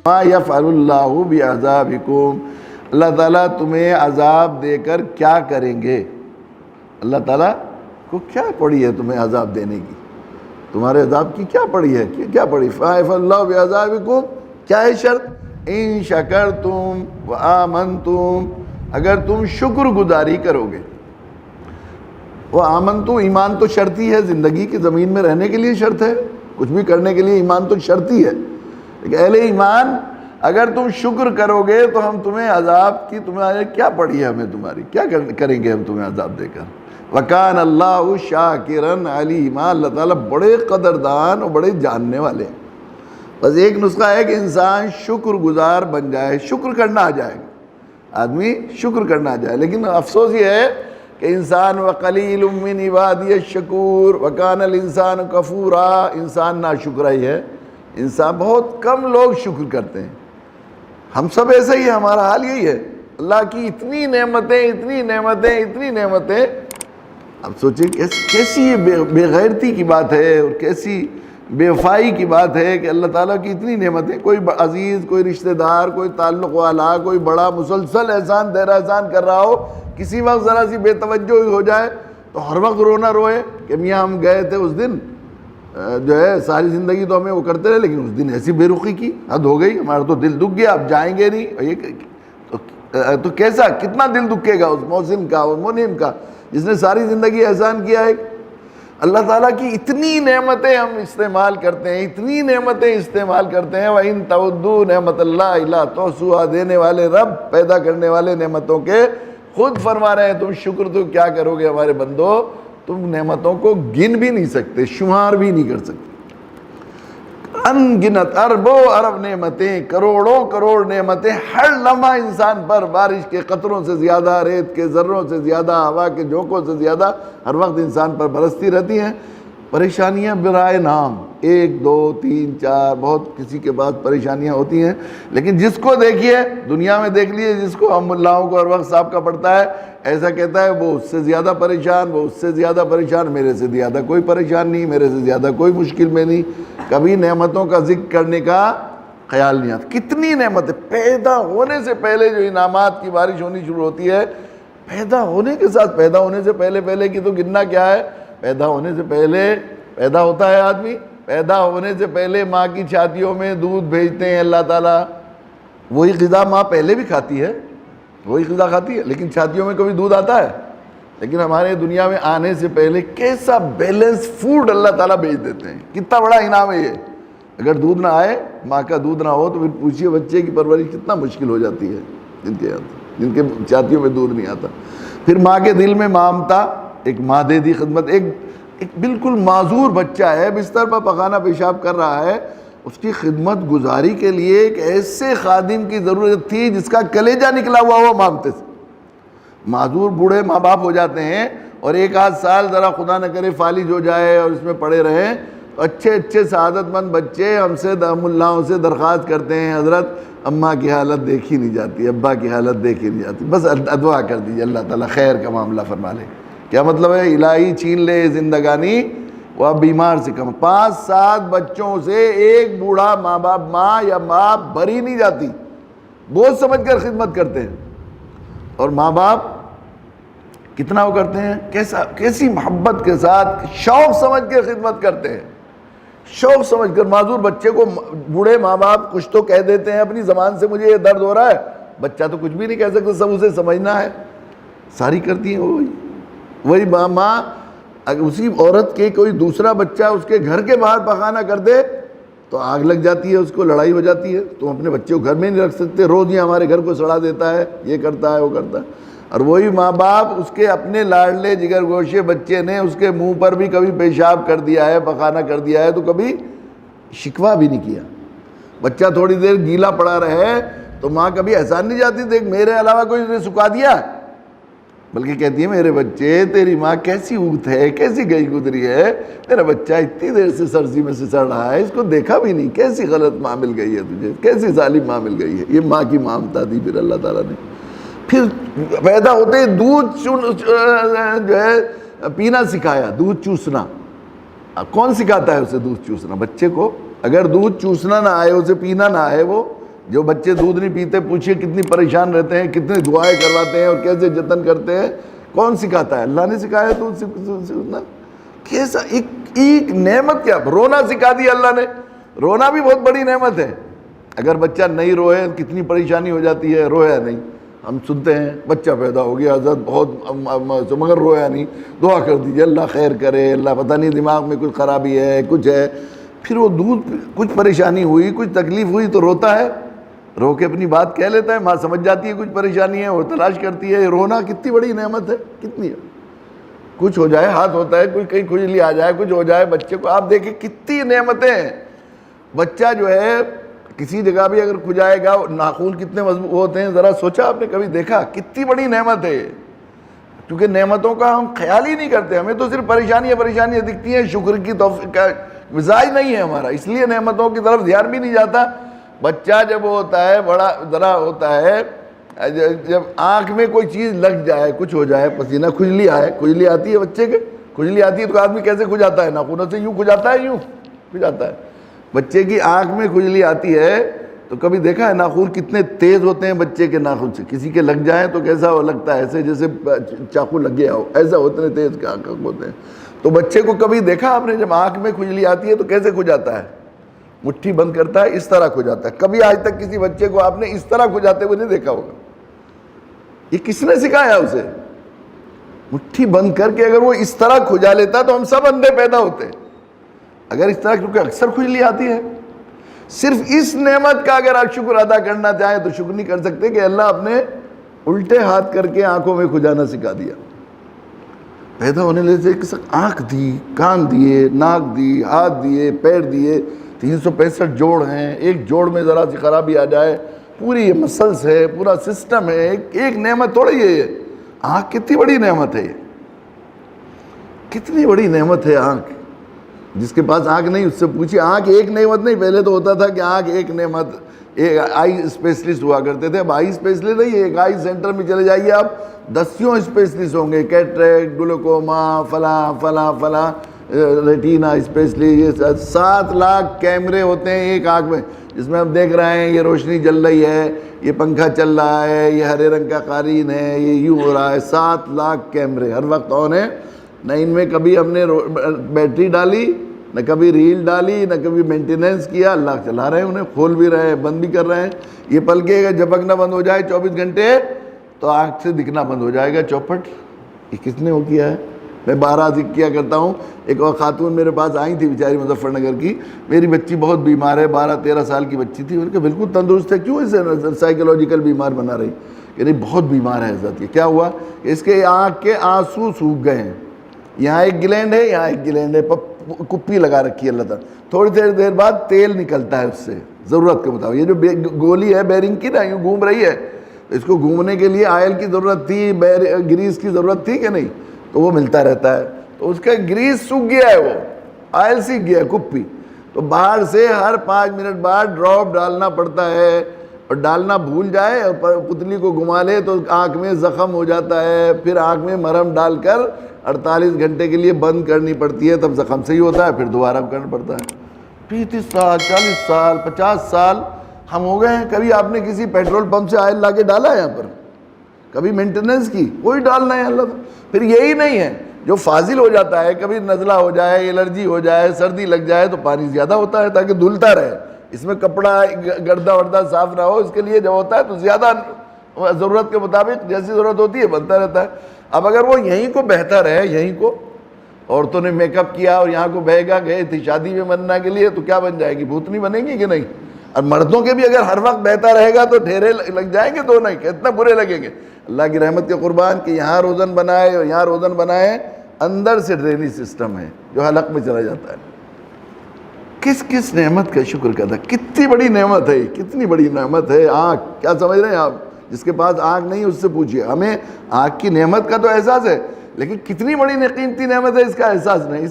ما یفعل اللہ بعذابکم، اللہ تعالیٰ تمہیں عذاب دے کر کیا کریں گے؟ اللہ تعالیٰ کو کیا پڑی ہے تمہیں عذاب دینے کی؟ تمہارے عذاب کی کیا پڑی ہے؟ کیا پڑی؟ فَيَفْعَلُ اللَّهُ بِعَذَابِكُمْ، کیا ہے شرط؟ ان شکرتم وآمنتم، اگر تم شکر گزاری کرو گے۔ وآمنتم، ایمان تو شرطی ہے، زندگی کی زمین میں رہنے کے لیے شرط ہے، کچھ بھی کرنے کے لیے ایمان تو شرطی ہے۔ لیکن اہل ایمان اگر تم شکر کرو گے تو ہم تمہیں عذاب کی، تمہیں کیا پڑی ہے ہمیں تمہاری، کیا کریں گے ہم تمہیں عذاب دے کر۔ وَكَانَ اللَّهُ شَاكِرًا عَلِيمًا، اللہ تعالیٰ بڑے قدردان اور بڑے جاننے والے ہیں۔ بس ایک نسخہ ہے کہ انسان شکر گزار بن جائے، شکر کرنا آ جائے، آدمی شکر کرنا آ جائے۔ لیکن افسوس یہ ہے کہ انسان وَقَلِيلٌ مِّنْ عِبَادِيَ الشَّكُورُ وَكَانَ الْإِنسَانُ كَفُورًا، انسان ناشکرا ہی ہے، انسان بہت کم لوگ شکر کرتے ہیں۔ ہم سب ایسے ہی ہیں، ہمارا حال یہی ہے۔ اللہ کی اتنی نعمتیں، اتنی نعمتیں، اتنی نعمتیں، اب سوچیں کیسی یہ بے غیرتی کی بات ہے اور کیسی بے وفائی کی بات ہے کہ اللہ تعالیٰ کی اتنی نعمتیں، کوئی عزیز، کوئی رشتہ دار، کوئی تعلق والا، کوئی بڑا مسلسل احسان دیر احسان کر رہا ہو، کسی وقت ذرا سی بے توجہ ہو جائے تو ہر وقت رونا روئے کہ میاں ہم گئے تھے اس دن، جو ہے ساری زندگی تو ہمیں وہ کرتے رہے، لیکن اس دن ایسی بے رخی کی، حد ہو گئی، ہمارا تو دل دکھ گیا، اب جائیں گے نہیں۔ تو کیسا، کتنا دل دکھے گا اس محسن کا، اس منعم کا جس نے ساری زندگی احسان کیا ہے۔ اللہ تعالیٰ کی اتنی نعمتیں ہم استعمال کرتے ہیں، اتنی نعمتیں استعمال کرتے ہیں۔ وَإِن تَعُدُّوا نِعْمَتَ اللَّهِ لَا تُحْصُوهَا، دینے والے رب، پیدا کرنے والے نعمتوں کے خود فرما رہے ہیں تم شکر تو کیا کرو گے ہمارے بندو، تم نعمتوں کو گن بھی نہیں سکتے، شمار بھی نہیں کر سکتے۔ انگنت اربوں ارب نعمتیں، کروڑوں کروڑ نعمتیں ہر لمحہ انسان پر، بارش کے قطروں سے زیادہ، ریت کے ذروں سے زیادہ، ہوا کے جھونکوں سے زیادہ ہر وقت انسان پر برستی رہتی ہیں۔ پریشانیاں برائے نام، 1 2 3 4، بہت کسی کے بعد پریشانیاں ہوتی ہیں، لیکن جس کو دیکھیے دنیا میں دیکھ لیے، جس کو ہم ملاؤں کو ہر وقت صاحب کا پڑتا ہے، ایسا کہتا ہے وہ اس سے زیادہ پریشان، وہ اس سے زیادہ پریشان، میرے سے زیادہ کوئی پریشان نہیں، میرے سے زیادہ کوئی مشکل میں نہیں۔ کبھی نعمتوں کا ذکر کرنے کا خیال نہیں آتا۔ کتنی نعمتیں، پیدا ہونے سے پہلے جو انعامات کی بارش ہونی شروع ہوتی ہے، پیدا ہونے کے ساتھ، پیدا ہونے سے پہلے کی تو گننا کیا ہے۔ پیدا ہونے سے پہلے پیدا ہوتا ہے آدمی، پیدا ہونے سے پہلے ماں کی چھاتیوں میں دودھ بھیجتے ہیں اللہ تعالیٰ، وہی غذا ماں پہلے بھی کھاتی ہے، وہی غذا کھاتی ہے، لیکن چھاتیوں میں کبھی دودھ آتا ہے؟ لیکن ہمارے دنیا میں آنے سے پہلے کیسا بیلنس فوڈ اللہ تعالیٰ بھیج دیتے ہیں، کتنا بڑا انعام ہے یہ۔ اگر دودھ نہ آئے، ماں کا دودھ نہ ہو، تو پھر پوچھیے بچے کی پرورش کتنا مشکل ہو جاتی ہے، جن کے چھاتیوں میں دودھ نہیں آتا۔ پھر ماں کے دل میں مامتا، ایک مادے دی خدمت، ایک بالکل معذور بچہ ہے، بستر پر پخانہ پیشاب کر رہا ہے، اس کی خدمت گزاری کے لیے ایک ایسے خادم کی ضرورت تھی جس کا کلیجہ نکلا ہوا ہوا مامتے سے۔ معذور بوڑھے ماں باپ ہو جاتے ہیں اور 1 سال ذرا خدا نہ کرے فالج ہو جائے اور اس میں پڑے رہیں، تو اچھے سعادت مند بچے ہم سے ملاؤں سے درخواست کرتے ہیں، حضرت اماں کی حالت دیکھی نہیں جاتی، ابا کی حالت دیکھی نہیں جاتی، بس دعا کر دیجیے اللہ تعالیٰ خیر کا معاملہ فرما لے۔ کیا مطلب ہے؟ الہی چھین لے زندگانی، وہ اب بیمار سے کم۔ 5-7 بچوں سے ایک بوڑھا ماں باپ، ماں یا باپ بری نہیں جاتی، بہت سمجھ کر خدمت کرتے ہیں، اور ماں باپ کتنا وہ کرتے ہیں، کیسی محبت کے ساتھ شوق سمجھ کے خدمت کرتے ہیں، شوق سمجھ کر۔ معذور بچے کو بوڑھے ماں باپ کچھ تو کہہ دیتے ہیں اپنی زبان سے، مجھے یہ درد ہو رہا ہے، بچہ تو کچھ بھی نہیں کہہ سکتا، سب اسے سمجھنا ہے، ساری کرتی ہیں وہی ماں۔ اگر اسی عورت کے کوئی دوسرا بچہ اس کے گھر کے باہر پخانہ کر دے تو آگ لگ جاتی ہے، اس کو لڑائی ہو جاتی ہے، تم اپنے بچے کو گھر میں نہیں رکھ سکتے، روز یہ ہمارے گھر کو سڑا دیتا ہے، یہ کرتا ہے وہ کرتا ہے۔ اور وہی ماں باپ اس کے اپنے لاڈلے جگر گوشے بچے نے اس کے منہ پر بھی کبھی پیشاب کر دیا ہے، پخانہ کر دیا ہے، تو کبھی شکوہ بھی نہیں کیا۔ بچہ تھوڑی دیر گیلا پڑا رہے تو ماں کبھی احسان نہیں جاتی دیکھ میرے علاوہ کوئی نے سکھا دیا، بلکہ کہتی ہے میرے بچے تیری ماں کیسی اگت ہے، کیسی گئی گزری ہے، تیرا بچہ اتنی دیر سے سرزی میں سے سڑ رہا ہے، اس کو دیکھا بھی نہیں، کیسی غلط ماں مل گئی ہے تجھے، کیسی ظالم ماں مل گئی ہے۔ یہ ماں کی مامتا دی پھر اللہ تعالیٰ نے۔ پھر پیدا ہوتے ہی دودھ جو ہے پینا سکھایا، دودھ چوسنا۔ کون سکھاتا ہے اسے دودھ چوسنا؟ بچے کو اگر دودھ چوسنا نہ آئے، اسے پینا نہ آئے، وہ جو بچے دودھ نہیں پیتے پوچھئے کتنی پریشان رہتے ہیں, کتنے دعائیں کرواتے ہیں اور کیسے جتن کرتے ہیں. کون سکھاتا ہے؟ اللہ نے سکھایا. تو کیسا ایک نعمت, کیا رونا سکھا دیا اللہ نے. رونا بھی بہت بڑی نعمت ہے. اگر بچہ نہیں روئے کتنی پریشانی ہو جاتی ہے. رویا نہیں, ہم سنتے ہیں بچہ پیدا ہو گیا حضرت بہت مگر رویا نہیں, دعا کر دیجیے اللہ خیر کرے, اللہ پتہ نہیں دماغ میں کچھ خرابی ہے کچھ ہے. پھر وہ دودھ کچھ پریشانی ہوئی کچھ تکلیف ہوئی تو روتا ہے, رو کے اپنی بات کہہ لیتا ہے. ماں سمجھ جاتی ہے کچھ پریشانی ہے اور تلاش کرتی ہے. رونا کتنی بڑی نعمت ہے, کتنی ہے. کچھ ہو جائے ہاتھ ہوتا ہے, کچھ کہیں کھجلی آ جائے, کچھ ہو جائے بچے کو, آپ دیکھیں کتنی نعمتیں ہیں. بچہ جو ہے کسی جگہ بھی اگر کھجائے گا, ناخون کتنے مضبوط ہوتے ہیں, ذرا سوچا آپ نے کبھی دیکھا؟ کتنی بڑی نعمت ہے. کیونکہ نعمتوں کا ہم خیال ہی نہیں کرتے, ہمیں تو صرف پریشانیاں دکھتی ہیں. شکر کی توفیق کا مزاج نہیں ہے ہمارا, اس لیے نعمتوں کی طرف دھیان بھی نہیں جاتا. بچہ جب ہوتا ہے بڑا ذرا ہوتا ہے, جب آنکھ میں کوئی چیز لگ جائے, کچھ ہو جائے, پسینہ کھجلی آئے, کھجلی آتی ہے بچے کے, کھجلی آتی ہے تو آدمی کیسے کھجاتا ہے؟ ناخنوں سے یوں کھجاتا ہے, یوں کھجاتا ہے. بچے کی آنکھ میں کھجلی آتی ہے تو کبھی دیکھا ہے ناخن کتنے تیز ہوتے ہیں بچے کے ناخن سے؟ کسی کے لگ جائیں تو کیسا لگتا ہے, ایسے جیسے چاقو لگ گیا ہو, ایسا ہوتے ہیں تیز کے آنکھ ہوتے ہیں. تو بچے کو کبھی دیکھا آپ نے جب آنکھ میں کھجلی آتی ہے تو کیسے کھجاتا ہے؟ مٹھی بند کرتا ہے, اس طرح کھجاتا ہے. کبھی آج تک کسی بچے کو آپ نے اس طرح کھجاتے ہوئے نہیں دیکھا ہوگا. یہ کس نے سکھایا اسے؟ مٹھی بند کر کے اگر وہ اس طرح کھجا لیتا تو ہم سب اندھے پیدا ہوتے. اگر اس طرح, کیونکہ اکثر کھجلی آتی ہے. صرف اس نعمت کا اگر آپ شکر ادا کرنا چاہیں تو شکر نہیں کر سکتے کہ اللہ اپنے الٹے ہاتھ کر کے آنکھوں میں کھجانا سکھا دیا. پیدا ہونے سے آنکھ دی, کان دیے, ناک دی, ہاتھ دیے, پیر دیے, 365 جوڑ ہیں. ایک جوڑ میں ذرا سی خرابی آ جائے, پوری مسلس ہے, پورا سسٹم ہے. ایک نعمت تھوڑی ہے یہ. آنکھ کتنی بڑی نعمت ہے, یہ کتنی بڑی نعمت ہے آنکھ. جس کے پاس آنکھ نہیں اس سے پوچھیے. آنکھ ایک نعمت نہیں, پہلے تو ہوتا تھا کہ آنکھ ایک نعمت, ایک آئی اسپیشلسٹ ہوا کرتے تھے. اب آئی اسپیشلسٹ نہیں, ایک آئی سینٹر میں چلے جائیے آپ, 10 اسپیشلسٹ ہوں گے. کیٹریکٹ, گلوکوما, فلاں فلاں فلاں, ریٹینا اسپیشلسٹ. یہ 7 لاکھ کیمرے ہوتے ہیں ایک آنکھ میں, جس میں ہم دیکھ رہے ہیں یہ روشنی جل رہی ہے, یہ پنکھا چل رہا ہے, یہ ہرے رنگ کا قالین ہے, یہ یوں ہو رہا ہے. 7 لاکھ کیمرے ہر وقت آن ہیں. نہ ان میں کبھی ہم نے بیٹری ڈالی, نہ کبھی ریل ڈالی, نہ کبھی مینٹیننس کیا. اللہ چلا رہے ہیں انہیں, کھول بھی رہے ہیں, بند بھی کر رہے ہیں. یہ پلکیں جھپکنا بند ہو جائے 24 گھنٹے تو آنکھ سے دکھنا بند ہو جائے گا چوپٹ. یہ کس نے وہ کیا ہے؟ میں 12 ذکر کیا کرتا ہوں. ایک اور خاتون میرے پاس آئی تھی بیچاری مظفر نگر کی, میری بچی بہت بیمار ہے, 12-13 سال کی بچی تھی. ان کے بالکل تندرست ہے, کیوں اسے سائیکولوجیکل بیمار بنا رہی؟ کہ نہیں بہت بیمار ہے حضرت. یہ کیا ہوا؟ اس کے آنکھ کے آنسو سوکھ گئے ہیں. یہاں ایک گلینڈ ہے, یہاں ایک گلینڈ ہے, کپی لگا رکھی ہے اللہ تعالیٰ. تھوڑی دیر بعد تیل نکلتا ہے اس سے ضرورت کے مطابق. یہ جو گولی ہے بیرنگ کی نا, یوں گھوم رہی ہے, اس کو گھومنے کے لیے آئل کی ضرورت تھی, گریس کی ضرورت تھی کہ نہیں؟ تو وہ ملتا رہتا ہے. تو اس کا گریس سوکھ گیا ہے, وہ آئل سیکھ گیا ہے کپی. تو باہر سے ہر 5 منٹ بعد ڈراپ ڈالنا پڑتا ہے, اور ڈالنا بھول جائے اور پتلی کو گھما لے تو آنکھ میں زخم ہو جاتا ہے. پھر آنکھ میں مرہم ڈال کر 48 گھنٹے کے لیے بند کرنی پڑتی ہے, تب زخم صحیح ہوتا ہے, پھر دوبارہ کرنا پڑتا ہے. 35 سال, 40 سال, 50 سال ہم ہو گئے ہیں. کبھی آپ نے کسی پیٹرول پمپ سے آئل لا کے ڈالا ہے یہاں پر؟ کبھی مینٹیننس کی؟ کوئی ڈالنا ہے اللہ. پھر یہی نہیں ہے جو فاضل ہو جاتا ہے, کبھی نزلہ ہو جائے, الرجی ہو جائے, سردی لگ جائے تو پانی زیادہ ہوتا ہے تاکہ دھلتا رہے, اس میں کپڑا گردہ وردہ صاف نہ ہو, اس کے لیے جب ہوتا ہے تو زیادہ ضرورت کے مطابق جیسی ضرورت ہوتی ہے بنتا رہتا ہے. اب اگر وہ یہیں کو بہتر ہے, یہیں کو عورتوں نے میک اپ کیا اور یہاں کو بہے گا, گئے تھی شادی میں بننا کے لیے, تو کیا بن جائے گی؟ بھوتنی بنے گی کہ نہیں؟ اور مردوں کے بھی اگر ہر وقت بہتا رہے گا تو ڈھیرے لگ جائیں گے, تو نہیں کتنا برے لگیں گے. اللہ کی رحمت کے قربان کہ یہاں روزن بنائے اور یہاں روزن بنائے, اندر سے ڈرینیج سسٹم ہے جو حلق میں چلا جاتا ہے. کس کس نعمت کا شکر کرتا ہے. کتنی بڑی نعمت ہے, کتنی بڑی نعمت ہے آنکھ. کیا سمجھ رہے ہیں آپ؟ جس کے پاس آنکھ نہیں اس سے پوچھئے. ہمیں آنکھ کی نعمت کا تو احساس ہے, لیکن کتنی بڑی قیمتی نعمت ہے اس کا احساس نہیں.